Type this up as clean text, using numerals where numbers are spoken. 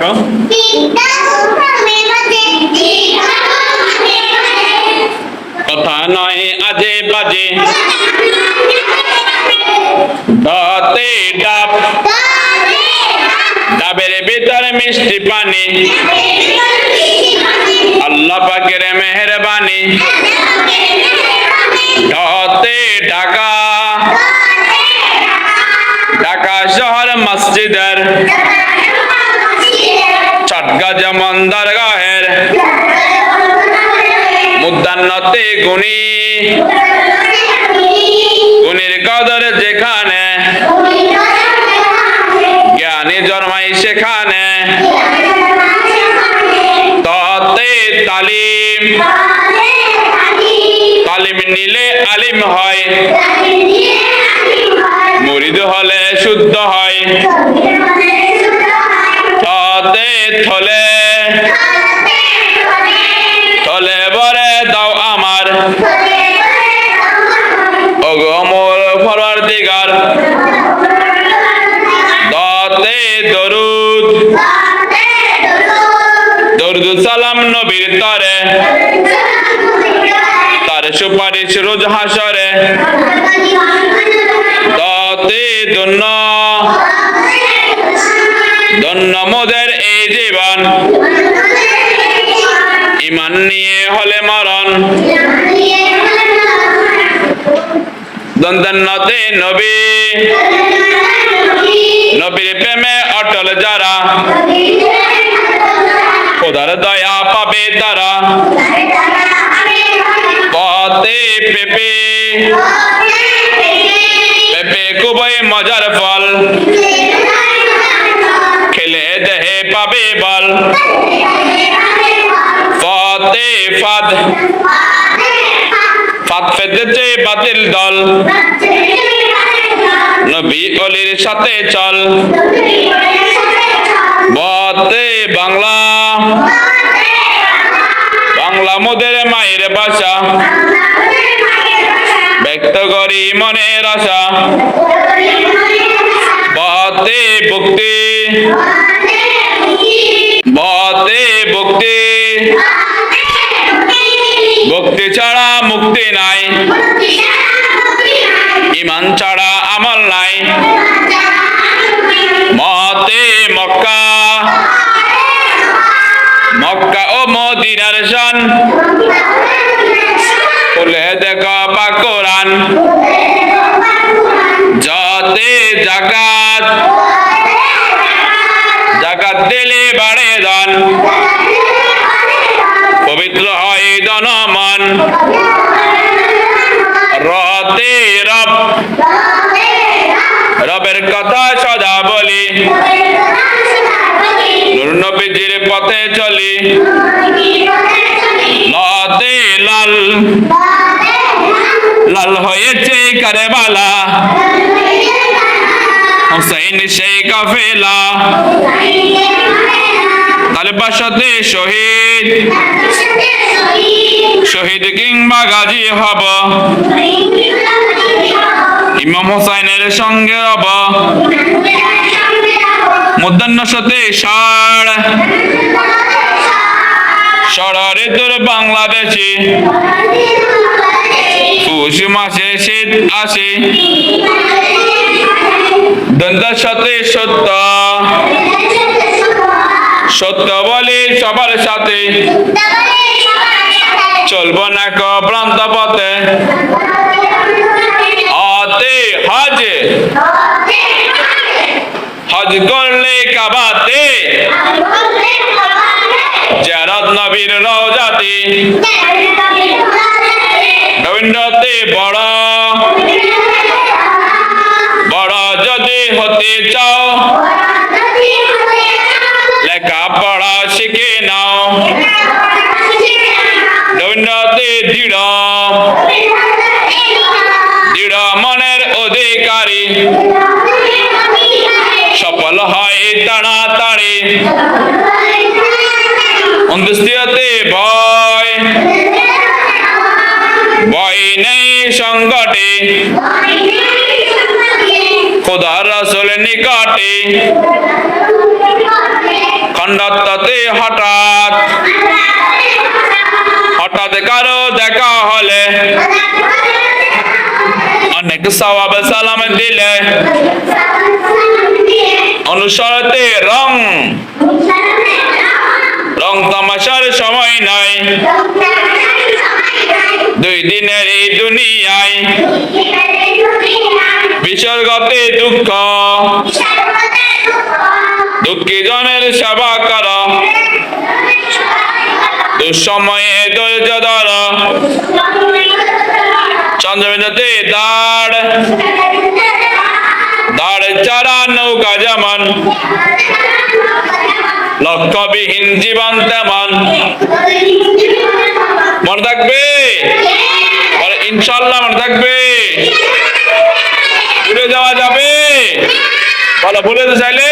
দেখো। কথা নয় আজে বাজে, তাতে ডাব, ডাবের ভিতর মিষ্টি পানি, আল্লাহ পাকের মেহেরবানি। তাতে ঢাকা, ঢাকা শহর মসজিদের, চটকা যেমন দরগাহের, মুদান্নতে গুণী, গুণীর কদর যেখানে, জ্ঞানী জন্মাই সেখানে। তাতে তালিম, তালিম নিলে আলিম হয়, মুরিদ হলে শুদ্ধ হয়। তাতে থলে, থলে ভরে দাও আমার, ওগো মোর পরওয়ারদিগার। তাতে দরুদ, দরুদ সালাম নবীর তরে, তার সুপারিশ রোজ হাসরে। তাতে ধন্য, ধন্য মোদের এই জীবন, ঈমান নিয়ে হলে মরণ। দন্তন্নতে নবী, নবীর প্রেমে অটল যারা, খোদার দয়া পাবে তারা। পথে পেঁপে, পেঁপে খুবই মজার ফল, খেলে দেহে পাবে বল। পথে ফাদ, ফাদ ফেদেছে বাতিল দল, নবী অলির সাথে চল। পথে বাংলা, বাংলা মোদের মায়ের ভাষা, ব্যক্ত করি মনের আশা। পথে ভক্তি, পথে ভক্তি, ভক্তি ছাড়া মুক্তি নাই, ঈমান ছাড়া আমল নাই। মতে মক্কা, মক্কা ও মদিনার শান, খুলে দেখো পাক কোরআন। যাতে যাকাত, যাকাত দিলে বাড়ে দান, পবিত্র হয় ধন মন। রতে রব, রবের কথা সদা বলি, নূর নবীজির পথে চলি। লতে লাল, লাল হয়েছে কারবালা, হুসাইন সেই কাফেলা। তালেবার সাথে শহীদ, শহীদ কিংবা গাজী হব, ইমাম হুসাইনের সঙ্গে হব। মুদান্নার সাথে ষাড়, ষড়ের তোর বাংলাদেশে, পৌষ মাসে শীত আসে। দন্তের সাথে সত্য, সত্য বলে সবার সাথে, চলবো না কো ভ্রান্ত পথে। আতে হজ, হজ করলে কাবাতে, জিয়ারত নবীর রওজাতে। রবীন্দ্রতে বড়, বড় যদি হতে চাও, লেখাপড়া শিখে নাও। রবীন্দ্রতে দৃঢ়, দৃঢ় মনের অধিকারী, সফল হয় তাড়াতাড়ি। অন্তস্তিয়তে ভয়, ভয় নেই সংকটে, খোদার রাসূল নিকটে। অন্ধত্বতে হঠাৎ হঠাৎ কারো দেখা হলে অনেক সওয়াব সালাম দিলে অনুসরতে রং রং তামাশার সময় নাই দুই দিনের এই দুনিয়ায় বিসর্গতে দুঃখ দুঃখী জনের সেবা কর দুঃসময়ে ধৈর্য ধর চন্দ্রবিন্দুতে দাঁড় দাঁড় চারা নৌকা যেমন লক্ষ্যবিহীন জীবন তেমন মনে থাকবে ইনশাল্লাহ মনে থাকবে ভুলে যাওয়া যাবে বলো ভুলে তো চাইলে